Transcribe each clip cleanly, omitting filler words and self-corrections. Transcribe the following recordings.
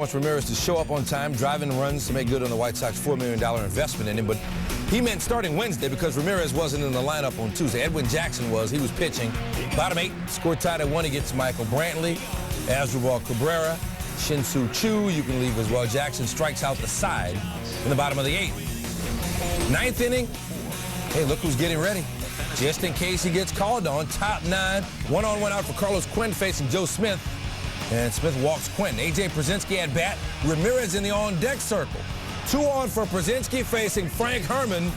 Wants Ramirez to show up on time, driving runs to make good on the White Sox $4 million investment in him, but he meant starting Wednesday because Ramirez wasn't in the lineup on Tuesday. Edwin Jackson was. He was pitching. Bottom 8, score tied at 1. He gets Michael Brantley, Asdrubal Cabrera, Shin-Soo Choo. You can leave as well. Jackson strikes out the side in the bottom of the 8th. 9th inning. Hey, look who's getting ready. Just in case he gets called on, top 9. 1-on-1 out for Carlos Quinn facing Joe Smith. And Smith walks Quinn. A.J. Przinsky at bat. Ramirez in the on-deck circle. 2 on for Przinsky facing Frank Herman.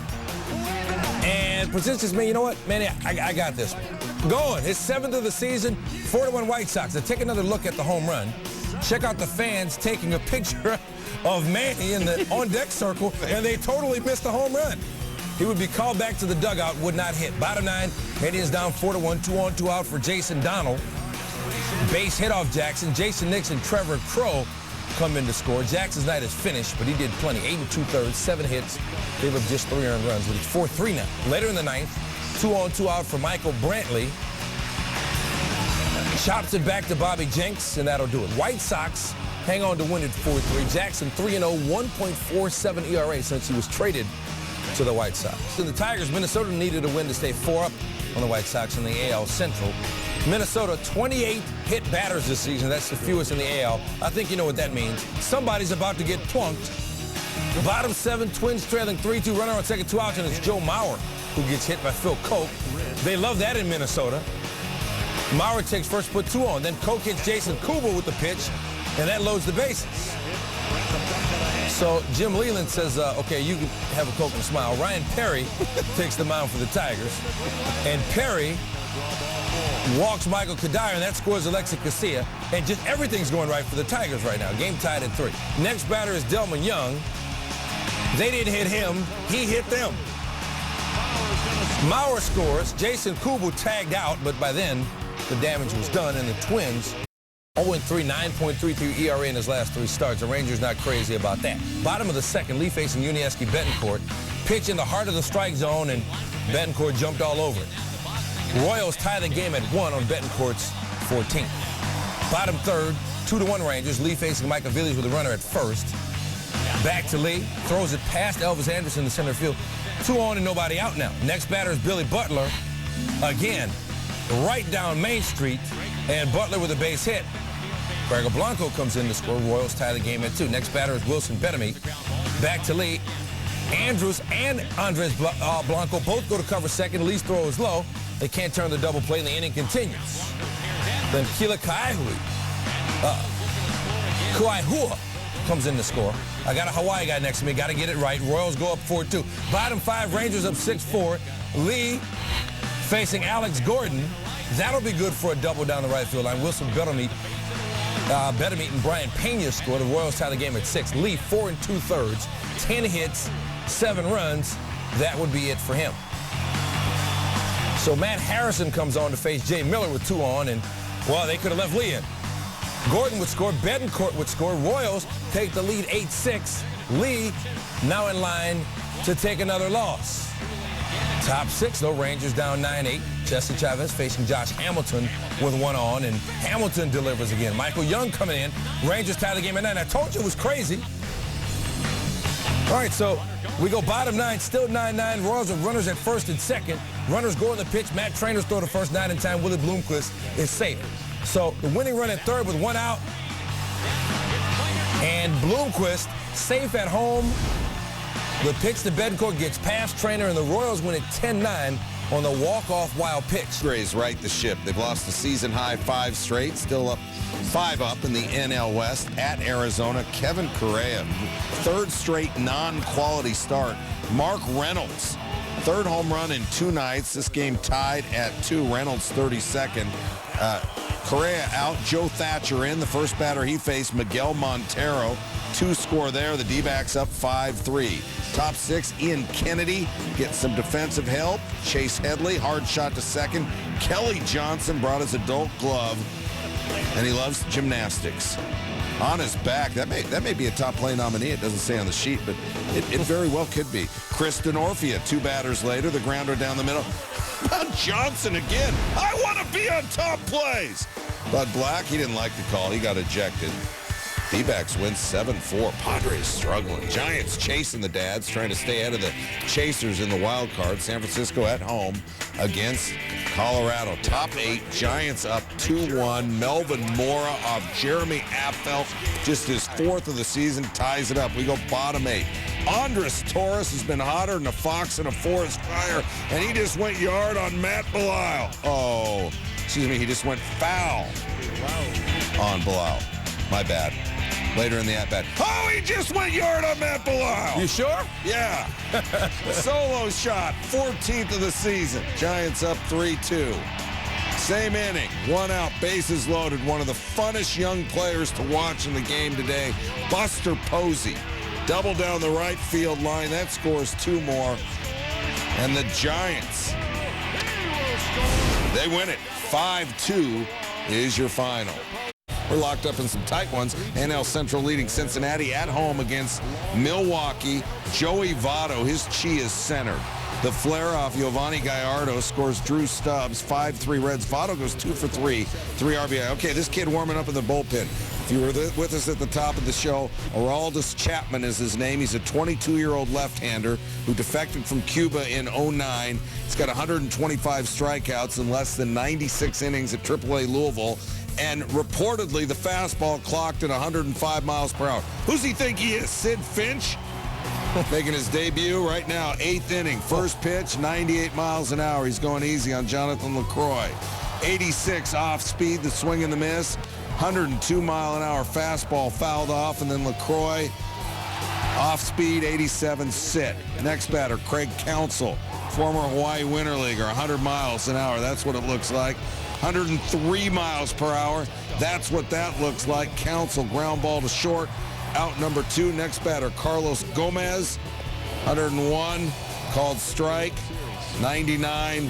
And Przinsky's, man, you know what? Man, I got this one. Going. His 7th of the season. 4-1 White Sox. Now take another look at the home run. Check out the fans taking a picture of Manny in the on-deck circle, and they totally missed the home run. He would be called back to the dugout, would not hit. Bottom 9, Indians down 4-1, 2 on, 2 out for Jason Donald. Base hit off Jackson. Jason Nixon, Trevor Crow come in to score. Jackson's night is finished, but he did plenty. 8 2/3, 7 hits, gave up just 3 earned runs, but it's 4-3 now. Later in the 9th, 2 on, 2 out for Michael Brantley. Chops it back to Bobby Jenks, and that'll do it. White Sox hang on to win at 4-3. Jackson 3-0, 1.47 ERA since he was traded to the White Sox. And the Tigers, Minnesota needed a win to stay 4 up on the White Sox in the AL Central. Minnesota, 28 hit batters this season. That's the fewest in the AL. I think you know what that means. Somebody's about to get plunked. Bottom 7, Twins trailing 3-2, runner on second, 2 outs, and it's Joe Mauer who gets hit by Phil Koch. They love that in Minnesota. Mauer takes first, put 2 on. Then Koch hits Jason Kubel with the pitch, and that loads the bases. So Jim Leland says, okay, you can have a Coke and smile. Ryan Perry takes the mound for the Tigers. And Perry walks Michael Kadire, and that scores Alexi Casilla. And just everything's going right for the Tigers right now. Game tied at 3. Next batter is Delman Young. They didn't hit him. He hit them. Mauer scores. Jason Kubel tagged out, but by then the damage was done, and the Twins 0-3, 9.33 ERA in his last 3 starts. The Rangers not crazy about that. Bottom of the 2nd, Lee facing Yuniesky Betancourt. Pitch in the heart of the strike zone, and Betancourt jumped all over it. Royals tie the game at 1 on Betancourt's 14th. Bottom 3rd, 2-1 Rangers. Lee facing Micah Villiers with a runner at first. Back to Lee, throws it past Elvis Anderson in center field. 2 on and nobody out now. Next batter is Billy Butler. Again, right down Main Street, and Butler with a base hit. Gregor Blanco comes in to score. Royals tie the game at 2. Next batter is Wilson Betemit. Back to Lee. Andrews and Andres Blanco both go to cover second. Lee's throw is low. They can't turn the double play, and the inning continues. Then Kila Kaihua comes in to score. I got a Hawaii guy next to me. Got to get it right. Royals go up 4-2. Bottom 5, Rangers up 6-4. Lee facing Alex Gordon. That'll be good for a double down the right field line. Wilson Betemit and Brian Pena scored. The Royals tie the game at 6. Lee, 4 2/3, 10 hits, 7 runs. That would be it for him. So Matt Harrison comes on to face Jay Miller with 2 on, and, well, they could have left Lee in. Gordon would score. Betancourt would score. Royals take the lead 8-6. Lee now in line to take another loss. Top 6, though, Rangers down 9-8. Jesse Chavez facing Josh Hamilton with 1 on, and Hamilton delivers again. Michael Young coming in. Rangers tie the game at 9. I told you it was crazy. All right, so we go bottom 9, still 9-9. Royals with runners at first and second. Runners go on the pitch. Matt Trainer's throw to first, 9 in time. Willie Bloomquist is safe. So the winning run at third with 1 out. And Bloomquist safe at home. The pitch to Betancourt gets past Trainer, and the Royals win at 10-9 on the walk-off wild pitch. Rays right the ship. They've lost the season-high 5 straight, still up 5 up in the NL West at Arizona. Kevin Correa, 3rd straight non-quality start. Mark Reynolds, 3rd home run in 2 nights. This game tied at 2. Reynolds 32nd. Correa out, Joe Thatcher in. The first batter he faced, Miguel Montero. 2 score there. The D-backs up 5-3. Top 6, Ian Kennedy gets some defensive help. Chase Headley, hard shot to second. Kelly Johnson brought his adult glove, and he loves gymnastics. On his back, that may be a top play nominee. It doesn't say on the sheet, but it very well could be. Chris Denorfia, 2 batters later, the grounder down the middle. Bud Johnson again. I want to be on top plays. Bud Black, he didn't like the call. He got ejected. D-backs win 7-4. Padres struggling. Giants chasing the Dads, trying to stay ahead of the Chasers in the wild card. San Francisco at home against Colorado. Top 8. Giants up 2-1. Melvin Mora off Jeremy Affeldt. Just his 4th of the season. Ties it up. We go bottom 8. Andres Torres has been hotter than a fox in a forest fire, and he just went yard on Matt Belisle. Oh, excuse me, he just went foul on Belisle. My bad. Later in the at-bat. Oh, he just went yard on Matt Belisle. You sure? Yeah. Solo shot, 14th of the season. Giants up 3-2. Same inning, 1 out, bases loaded. One of the funnest young players to watch in the game today, Buster Posey. Double down the right field line. That scores 2 more. And the Giants, they win it. 5-2 is your final. We're locked up in some tight ones. NL Central leading Cincinnati at home against Milwaukee. Joey Votto, his chi is centered. The flare-off, Giovanni Gallardo scores Drew Stubbs, 5-3 Reds. Votto goes 2 for 3 RBI. Okay, this kid warming up in the bullpen. If you were with us at the top of the show, Aroldis Chapman is his name. He's a 22-year-old left-hander who defected from Cuba in 2009. He's got 125 strikeouts in less than 96 innings at AAA Louisville. And reportedly, the fastball clocked at 105 miles per hour. Who's he think he is, Sid Finch? Making his debut right now, 8th inning. First pitch, 98 miles an hour. He's going easy on Jonathan LaCroix. 86 off speed, the swing and the miss. 102-mile-an-hour fastball fouled off, and then LaCroix off speed, 87 sit. Next batter, Craig Counsell, former Hawaii Winter Leaguer, 100 miles an hour. That's what it looks like. 103 miles per hour. That's what that looks like. Counsell, ground ball to short. Out number 2. Next batter, Carlos Gomez, 101, called strike. 99.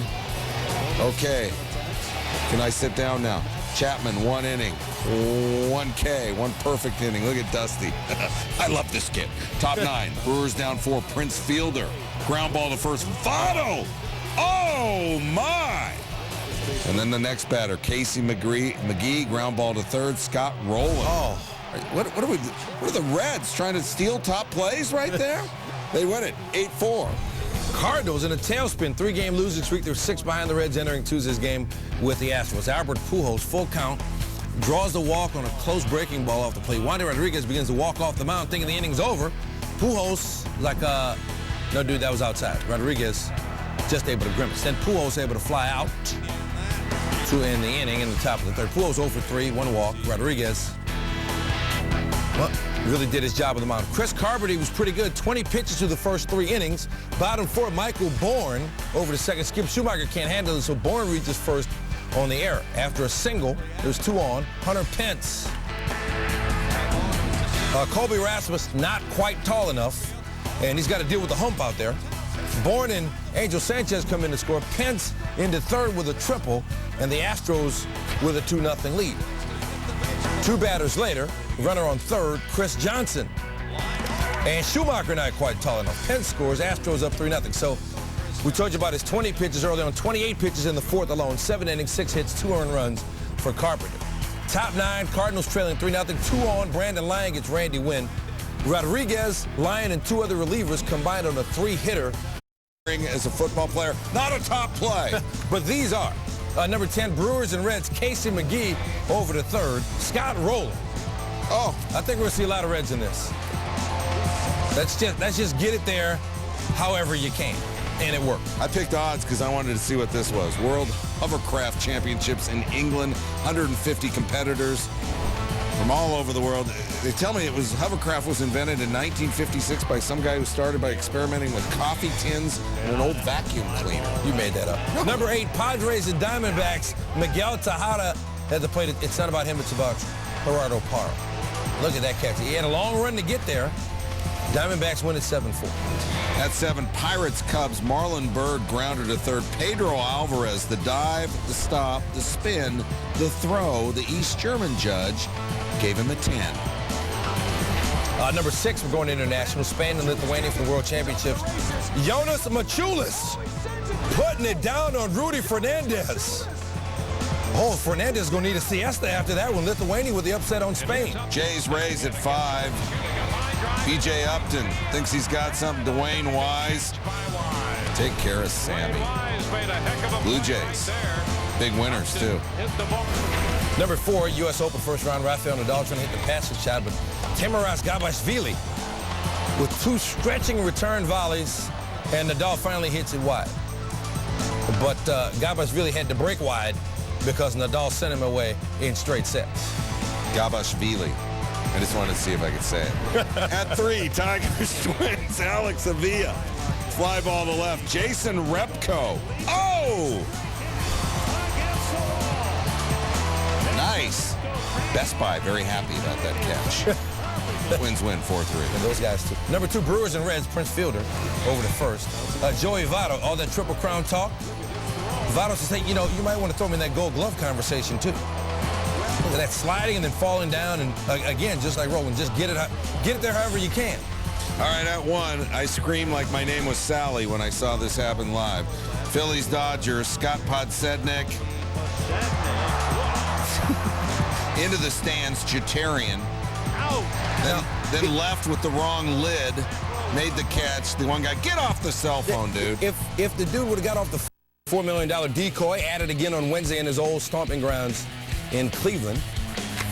Okay. Can I sit down now? Chapman, 1 inning, 1 K, 1 perfect inning. Look at Dusty. I love this kid. Top 9. Brewers down 4. Prince Fielder. Ground ball to first. Votto. Oh, my. And then the next batter, Casey McGee, ground ball to third. Scott Rowland. Oh, what are the Reds trying to steal top plays right there? They win it, 8-4. Cardinals in a tailspin, 3-game losing streak. They're 6 behind the Reds entering Tuesday's game with the Astros. Albert Pujols, full count, draws the walk on a close breaking ball off the plate. Wandy Rodriguez begins to walk off the mound, thinking the inning's over. Pujols, no, dude, that was outside. Rodriguez just able to grimace. Then Pujols able to fly out to end the inning in the top of the 3rd. Pujols 0 for 3, 1 walk. Rodriguez, well, really did his job on the mound. Chris Carpenter was pretty good. 20 pitches through the first 3 innings. Bottom 4, Michael Bourne over the second. Skip Schumacher can't handle it, so Bourne reaches first on the error. After a single, there's 2 on. Hunter Pence. Colby Rasmus not quite tall enough, and he's got to deal with the hump out there. Bourne and Angel Sanchez come in to score. Pence into 3rd with a triple, and the Astros with a 2-0 lead. 2 batters later, runner on 3rd, Chris Johnson. And Schumacher not quite tall enough. Pence scores, Astros up 3-0. So we told you about his 20 pitches earlier on, 28 pitches in the 4th alone, 7 innings, 6 hits, 2 earned runs for Carpenter. Top 9, Cardinals trailing 3-0. 2 on, Brandon Lyon gets Randy Wynn. Rodriguez, Lyon, and 2 other relievers combined on a 3-hitter. As a football player, not a top play. But these are. Number 10, Brewers and Reds, Casey McGee over to 3rd. Scott Rowland. Oh, I think we're going to see a lot of Reds in this. Let's just get it there however you can. And it worked. I picked odds because I wanted to see what this was. World Hovercraft Championships in England, 150 competitors from all over the world. They tell me hovercraft was invented in 1956 by some guy who started by experimenting with coffee tins and an old vacuum cleaner. You made that up. No. Number 8, Padres and Diamondbacks. Miguel Tejada at the plate. It's not about him, it's about Gerardo Parra. Look at that catch. He had a long run to get there. Diamondbacks win at 7-4. At 7, Pirates, Cubs, Marlon Byrd grounded to 3rd. Pedro Alvarez, the dive, the stop, the spin, the throw. The East German judge gave him a 10. Number 6, we're going international. Spain and Lithuania for the World Championships. Jonas Machulis putting it down on Rudy Fernandez. Oh, Fernandez is going to need a siesta after that one. Lithuania with the upset on Spain. Jays Rays at 5. B.J. Upton thinks he's got something. Dwayne Wise. Take care of Sammy. Blue Jays. Big winners, too. Number 4, U.S. Open first round. Rafael Nadal trying to hit the passing shot, but Timoras Gabashvili with 2 stretching return volleys, and Nadal finally hits it wide. But Gabashvili had to break wide because Nadal sent him away in straight sets. Gabashvili. I just wanted to see if I could say it. At 3, Tigers Twins, Alex Avila. Fly ball to left. Jason Repko. Oh! Nice. Best Buy very happy about that catch. Twins win 4-3. And those guys, too. Number 2, Brewers and Reds, Prince Fielder over the first. Joey Votto, all that Triple Crown talk. Votto says, hey, you know, you might want to throw me in that Gold Glove conversation, too. That sliding and then falling down, and again, just like rolling, just get it there however you can. All right, at 1, I screamed like my name was Sally when I saw this happen live. Phillies Dodgers, Scott Podsednik. Into the stands, Chitarian. Then left with the wrong lid, made the catch. The one guy, get off the cell phone, dude. If the dude would have got off the $4 million decoy, added again on Wednesday in his old stomping grounds in Cleveland,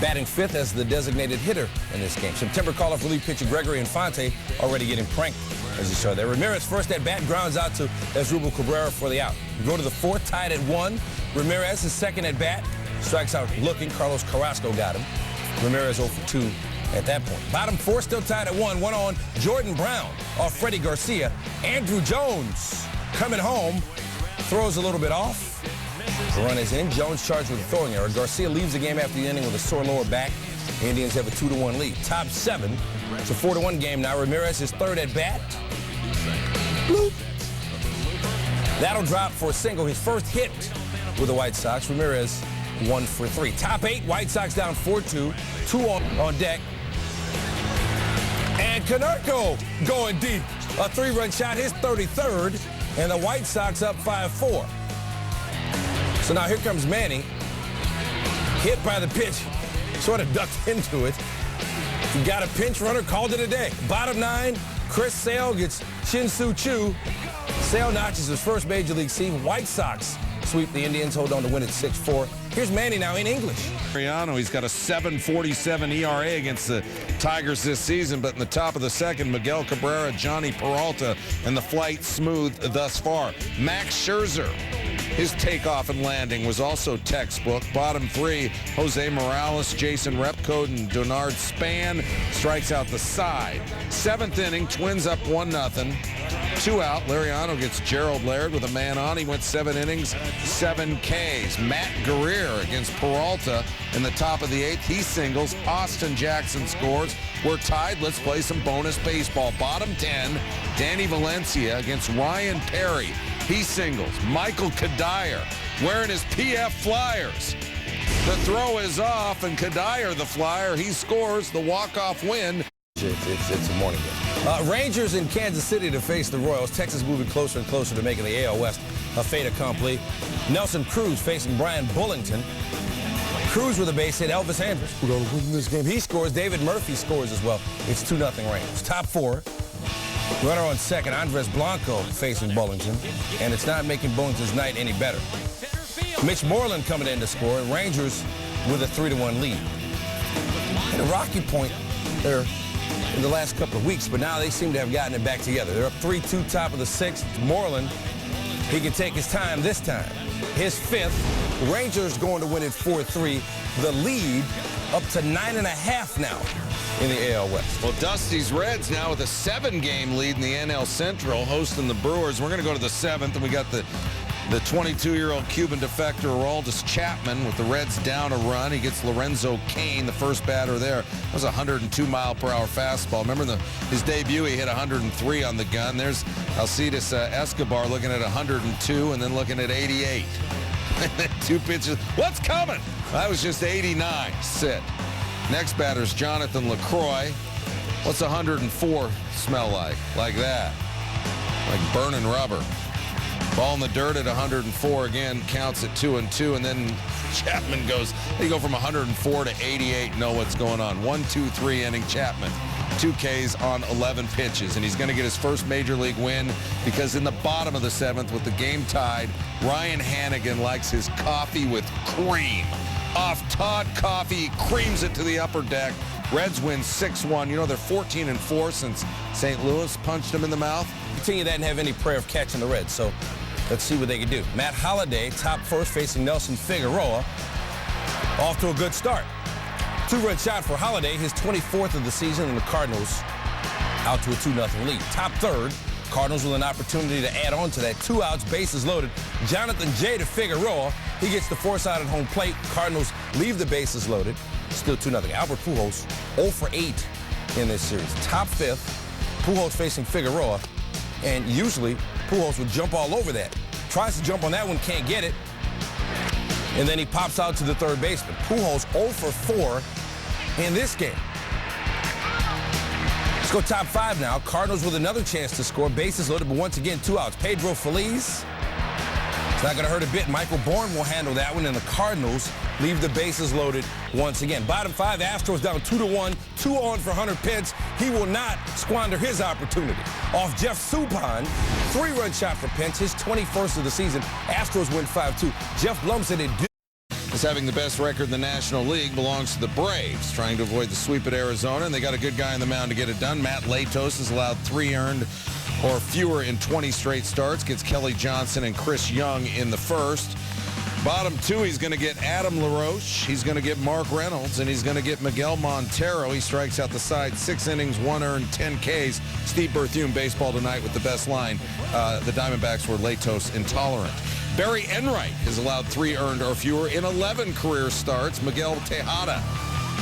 batting 5th as the designated hitter in this game. September call-off relief pitcher Gregory Infante already getting pranked, as you saw there. Ramirez first at bat, grounds out to Asdrubal Cabrera for the out. We go to the 4th, tied at 1. Ramirez is second at bat, strikes out looking. Carlos Carrasco got him. Ramirez 0 for 2 at that point. Bottom 4 still tied at 1. One on Jordan Brown off Freddie Garcia. Andrew Jones coming home, throws a little bit off. The run is in. Jones charged with a throwing error. Garcia leaves the game after the inning with a sore lower back. The Indians have a 2-1 lead. Top 7. It's a 4-1 game now. Ramirez is third at bat. Bloop. That'll drop for a single. His first hit with the White Sox. Ramirez 1 for 3. Top 8. White Sox down 4-2. 2 on deck. And Canerco going deep. A 3-run shot, his 33rd. And the White Sox up 5-4. So now here comes Manny, hit by the pitch, sort of ducked into it. He got a pinch runner, called it a day. Bottom 9, Chris Sale gets Shin-Soo Choo. Sale notches his first Major League season. White Sox sweep the Indians, hold on to win at 6-4. Here's Manny now in English. Mariano, he's got a 7.47 ERA against the Tigers this season, but in the top of the second, Miguel Cabrera, Johnny Peralta, and the flight smooth thus far. Max Scherzer. His takeoff and landing was also textbook. Bottom 3, Jose Morales, Jason Repko, and Donard Span strikes out the side. 7th inning, Twins up 1-0. 2 out. Liriano gets Gerald Laird with a man on. He went 7 innings, 7 Ks. Matt Guerrier against Peralta in the top of the 8th. He singles. Austin Jackson scores. We're tied. Let's play some bonus baseball. Bottom 10, Danny Valencia against Ryan Perry. He singles. Michael Kadire wearing his PF Flyers. The throw is off, and Kadire, the Flyer, he scores the walk-off win. It's a morning game. Rangers in Kansas City to face the Royals. Texas moving closer and closer to making the AL West a fait accompli. Nelson Cruz facing Brian Bullington. Cruz with a base hit. Elvis Andrus, who don't win this game, he scores. David Murphy scores as well. It's 2-0 Rangers. Top 4. Runner on second, Andres Blanco facing Bullington, and it's not making Bullington's night any better. Mitch Moreland coming in to score, and Rangers with a 3-1 lead. At a rocky point there in the last couple of weeks, but now they seem to have gotten it back together. They're up 3-2, top of the 6th. Moreland, he can take his time this time. His 5th. Rangers going to win it 4-3. The lead up to 9.5 now in the AL West. Well, Dusty's Reds now with a 7-game lead in the NL Central, hosting the Brewers. We're going to go to the 7th, and we got the 22-year-old Cuban defector, Aroldis Chapman, with the Reds down a run. He gets Lorenzo Cain, the first batter there. That was a 102-mile-per-hour fastball. Remember his debut, he hit 103 on the gun. There's Alcides Escobar looking at 102 and then looking at 88. 2 pitches. What's coming? That was just 89. Sit. Next batter's Jonathan LaCroix. What's 104 smell like? Like that. Like burning rubber. Ball in the dirt at 104 again, counts at 2-2, and then Chapman goes, they go from 104 to 88, know what's going on. 1-2-3 inning Chapman. 2 Ks on 11 pitches, and he's going to get his first major league win because in the bottom of the 7th with the game tied, Ryan Hannigan likes his coffee with cream. Off Todd Coffee, creams it to the upper deck. Reds win 6-1. You know, they're 14-4 since St. Louis punched them in the mouth. Continue that and have any prayer of catching the Reds, so let's see what they can do. Matt Holliday, top first, facing Nelson Figueroa. Off to a good start. 2-run shot for Holliday, his 24th of the season, and the Cardinals out to a 2-0 lead. Top third, Cardinals with an opportunity to add on to that. 2 outs, bases loaded. Jonathan J. to Figueroa. He gets the force out at home plate. Cardinals leave the bases loaded. Still 2-0. Albert Pujols 0 for 8 in this series. Top 5th, Pujols facing Figueroa. And usually, Pujols would jump all over that. Tries to jump on that one, can't get it. And then he pops out to the third baseman. Pujols 0 for 4 in this game. Let's go top 5 now. Cardinals with another chance to score. Bases loaded, but once again, 2 outs. Pedro Feliz. It's not going to hurt a bit. Michael Bourne will handle that one, and the Cardinals leave the bases loaded once again. Bottom 5, Astros down 2-1, 2 on for Hunter Pence. He will not squander his opportunity. Off Jeff Suppan, 3-run shot for Pence, his 21st of the season. Astros win 5-2. Jeff Blum said it did. Is having the best record in the National League, belongs to the Braves, trying to avoid the sweep at Arizona, and they got a good guy on the mound to get it done. Matt Latos has allowed 3 earned or fewer in 20 straight starts, gets Kelly Johnson and Chris Young in the first. Bottom 2, he's going to get Adam LaRoche, he's going to get Mark Reynolds, and he's going to get Miguel Montero. He strikes out the side, 6 innings, 1 earned, 10 Ks. Steve Berthiaume, Baseball Tonight, with the best line. The Diamondbacks were Latos intolerant. Barry Enright has allowed 3 earned or fewer in 11 career starts. Miguel Tejada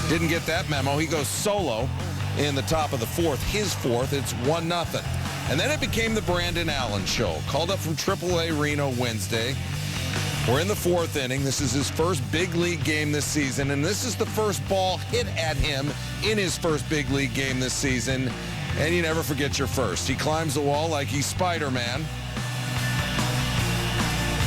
didn't get that memo. He goes solo in the top of the 4th, his 4th. It's 1-0. And then it became the Brandon Allen show. Called up from AAA Reno Wednesday. We're in the 4th inning. This is his first big league game this season, and this is the first ball hit at him in his first big league game this season. And you never forget your first. He climbs the wall like he's Spider-Man.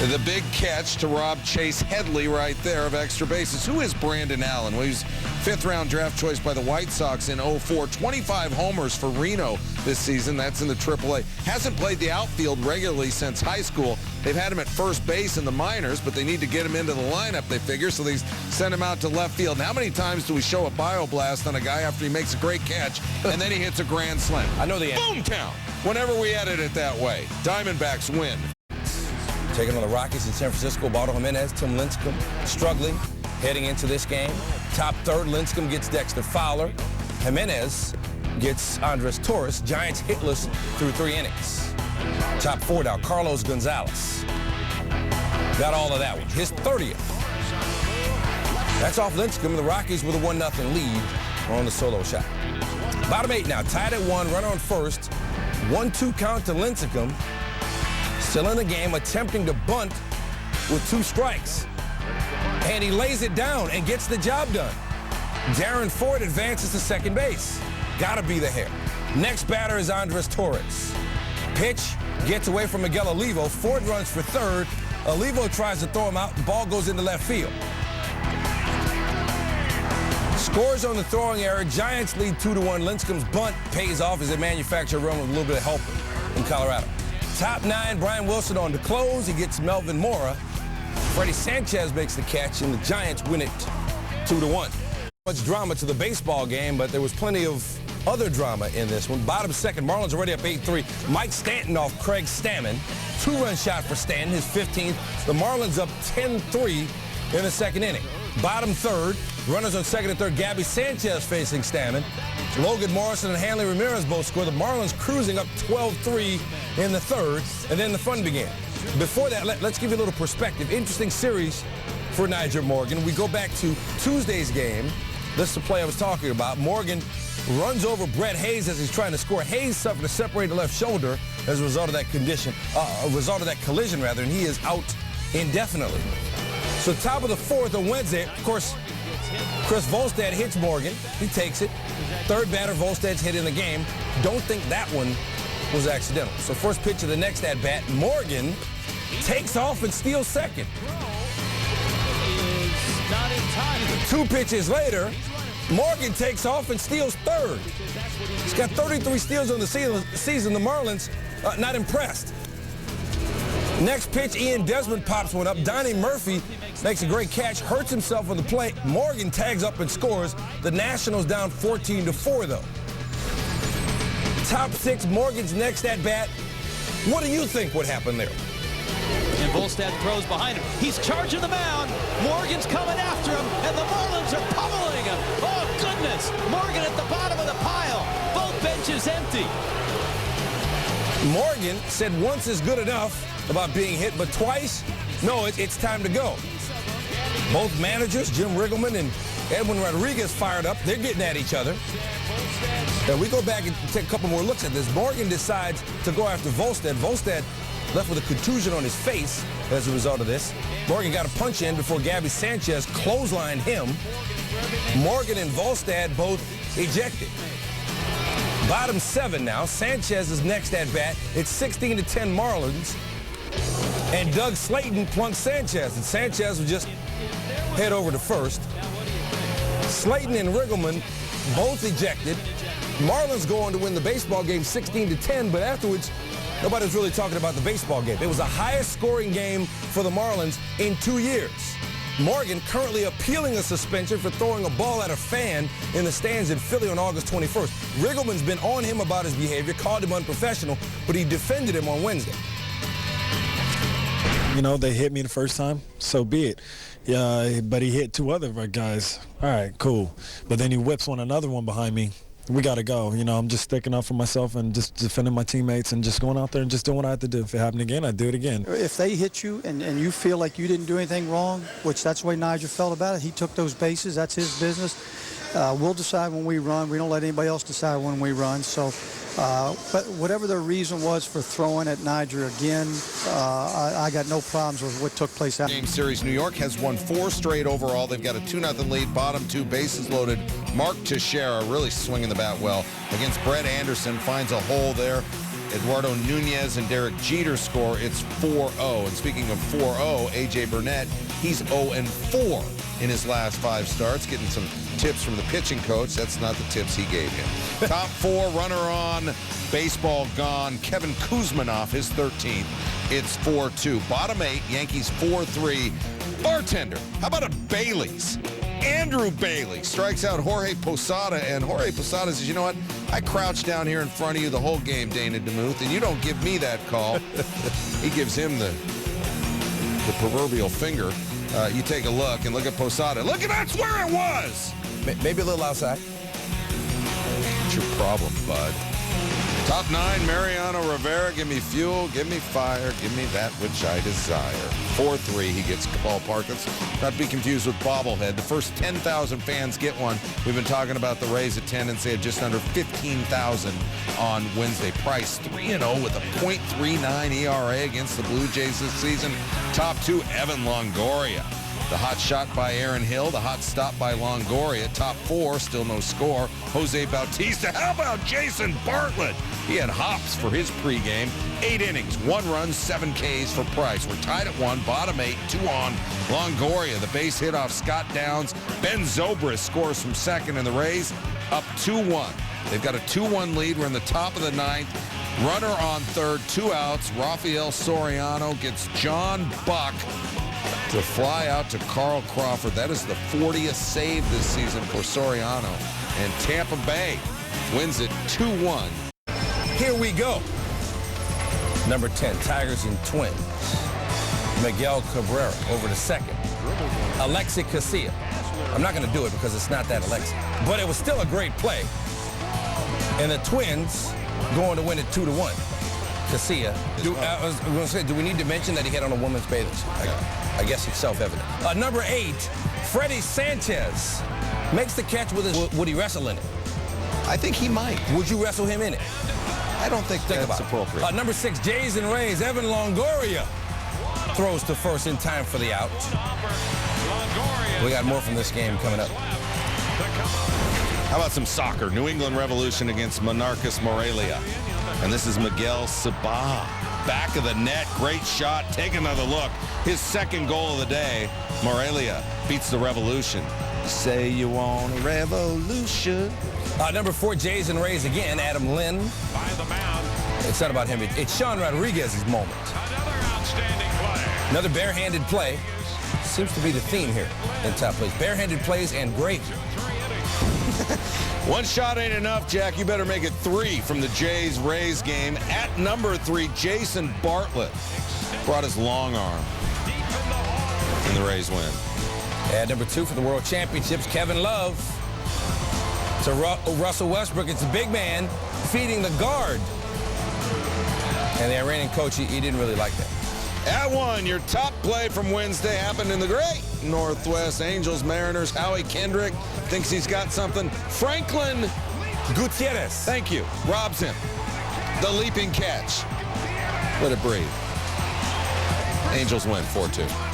The big catch to rob Chase Headley right there of extra bases. Who is Brandon Allen? Well, he was 5th-round draft choice by the White Sox in 04. 25 homers for Reno this season. That's in the AAA. Hasn't played the outfield regularly since high school. They've had him at first base in the minors, but they need to get him into the lineup, they figure, so they send him out to left field. And how many times do we show a bioblast on a guy after he makes a great catch, and then he hits a grand slam? I know the answer. Boomtown! Whenever we edit it that way. Diamondbacks win. Taking on the Rockies in San Francisco, Baldo Jimenez, Tim Lincecum struggling heading into this game. Top 3rd, Lincecum gets Dexter Fowler. Jimenez gets Andres Torres. Giants hitless through 3 innings. Top 4 now, Carlos Gonzalez. Got all of that one. His 30th. That's off Lincecum. The Rockies with a 1-0 lead on the solo shot. Bottom 8 now, tied at 1, runner on first. 1-2 count to Lincecum. Still in the game, attempting to bunt with 2 strikes. And he lays it down and gets the job done. Darren Ford advances to second base. Gotta be the hair. Next batter is Andres Torres. Pitch gets away from Miguel Olivo. Ford runs for third. Olivo tries to throw him out. The ball goes into left field. Scores on the throwing error. Giants lead 2-1. Lincecum's bunt pays off as they manufacture a run with a little bit of help in Colorado. Top 9, Brian Wilson on to close. He gets Melvin Mora. Freddie Sanchez makes the catch, and the Giants win it 2-1. Much drama to the baseball game, but there was plenty of other drama in this one. Bottom 2nd, Marlins already up 8-3. Mike Stanton off Craig Stammen. 2-run shot for Stanton, his 15th. The Marlins up 10-3 in the 2nd inning. Bottom 3rd, runners on 2nd and 3rd. Gabby Sanchez facing Stammen. Logan Morrison and Hanley Ramirez both score. The Marlins cruising up 12-3 in the 3rd, and then the fun began. Before that, let's give you a little perspective. Interesting series for Niger Morgan. We go back to Tuesday's game. This is the play I was talking about. Morgan runs over Brett Hayes as he's trying to score. Hayes suffered a separated left shoulder as a result of that collision, and he is out indefinitely. So top of the 4th on Wednesday, of course, Chris Volstad hits Morgan. He takes it. 3rd batter, Volstad's hit in the game. Don't think that one was accidental. So first pitch of the next at-bat, Morgan takes off and steals second. Not in time. 2 pitches later, Morgan takes off and steals third. He's got 33 steals on the season. The Marlins not impressed. Next pitch, Ian Desmond pops one up. Donnie Murphy makes a great catch, hurts himself on the plate. Morgan tags up and scores. The Nationals down 14-4, though. Top 6, Morgan's next at bat. What do you think would happen there? And Volstad throws behind him. He's charging the mound. Morgan's coming after him, and the Marlins are pummeling him. Oh, goodness. Morgan at the bottom of the pile. Both benches empty. Morgan said once is good enough about being hit, but twice, no, it's time to go. Both managers, Jim Riggleman and Edwin Rodriguez, fired up. They're getting at each other. Now we go back and take a couple more looks at this. Morgan decides to go after Volstad. Volstad left with a contusion on his face as a result of this. Morgan got a punch in before Gabby Sanchez clotheslined him. Morgan and Volstad both ejected. Bottom 7 now. Sanchez's next at bat. It's 16-10 Marlins. And Doug Slayton plunks Sanchez. And Sanchez will just head over to first. Slayton and Riggleman both ejected. Marlins go on to win the baseball game 16-10, but afterwards, nobody's really talking about the baseball game. It was the highest scoring game for the Marlins in 2 years. Morgan currently appealing a suspension for throwing a ball at a fan in the stands in Philly on August 21st. Riggleman's been on him about his behavior, called him unprofessional, but he defended him on Wednesday. You know, they hit me the first time, so be it. Yeah, but he hit 2 other guys. All right, cool. But then he whips another one behind me. We got to go. You know, I'm just sticking up for myself and just defending my teammates and just going out there and just doing what I have to do. If it happened again, I'd do it again. If they hit you and you feel like you didn't do anything wrong, which that's the way Nigel felt about it, he took those bases. That's his business. We'll decide when we run. We don't let anybody else decide when we run. So, but whatever their reason was for throwing at Niger again, I got no problems with what took place out. Game series, New York has won 4 straight overall. They've got a 2-0 lead, bottom 2, bases loaded. Mark Teixeira really swinging the bat well against Brett Anderson, finds a hole there. Eduardo Nunez and Derek Jeter score. It's 4-0. And speaking of 4-0, A.J. Burnett, he's 0-4 in his last 5 starts, getting some tips from the pitching coach. That's not the tips he gave him. Top 4, runner on, baseball gone. Kevin Kuzmanoff, his 13th. It's 4-2. Bottom 8, Yankees 4-3. Bartender, how about a Bailey's? Andrew Bailey strikes out Jorge Posada, and Jorge Posada says, you know what? I crouched down here in front of you the whole game, Dana DeMuth, and you don't give me that call. He gives him the proverbial finger. You take a look and look at Posada. Look, that's where it was. Maybe a little outside. What's your problem, bud? Top 9, Mariano Rivera, give me fuel, give me fire, give me that which I desire. 4-3, he gets ballpark. That's not to be confused with bobblehead. The first 10,000 fans get one. We've been talking about the Rays attendance. They had just under 15,000 on Wednesday. Price 3-0 with a .39 ERA against the Blue Jays this season. Top 2, Evan Longoria. The hot shot by Aaron Hill, the hot stop by Longoria. Top 4, still no score. Jose Bautista. How about Jason Bartlett? He had hops for his pregame. 8 innings, 1 run, 7 Ks for Price. We're tied at 1, bottom 8, 2 on. Longoria, the base hit off Scott Downs. Ben Zobrist scores from second, and the Rays up 2-1. They've got a 2-1 lead. We're in the top of the 9th. Runner on third, 2 outs. Rafael Soriano gets John Buck to fly out to Carl Crawford. That is the 40th save this season for Soriano. And Tampa Bay wins it 2-1. Here we go. Number 10, Tigers and Twins. Miguel Cabrera over to second. Alexi Casilla. I'm not going to do it because it's not that Alexi. But it was still a great play. And the Twins going to win it 2-1. Casilla. I was going to say, do we need to mention that he hit on a woman's bathing suit? I guess it's self-evident. Number 8, Freddie Sanchez makes the catch with his... Would he wrestle in it? I think he might. Would you wrestle him in it? I don't think that's appropriate. Number 6, Jays and Rays, Evan Longoria throws to first in time for the out. We got more from this game coming up. How about some soccer? New England Revolution against Monarchus Morelia. And this is Miguel Sabah. back of the net. Great shot. Take another look. His second goal of the day. Morelia beats the Revolution. Say you want a revolution. Number 4, Jays and Rays again. Adam Lynn. By the mound. It's not about him. It's Sean Rodriguez's moment. Another outstanding play. Another barehanded play. Seems to be the theme here in top plays. Barehanded plays and great. One shot ain't enough, Jack. You better make it 3 from the Jays-Rays game. At number 3, Jason Bartlett brought his long arm. And the Rays win. At number 2 for the World Championships, Kevin Love. To Russell Westbrook, it's a big man feeding the guard. And the Iranian coach, he didn't really like that. At 1, your top play from Wednesday happened in the great Northwest Angels Mariners. Howie Kendrick thinks he's got something. Franklin Gutierrez. Thank you. Robs him. The leaping catch. Let it breathe. Angels win 4-2.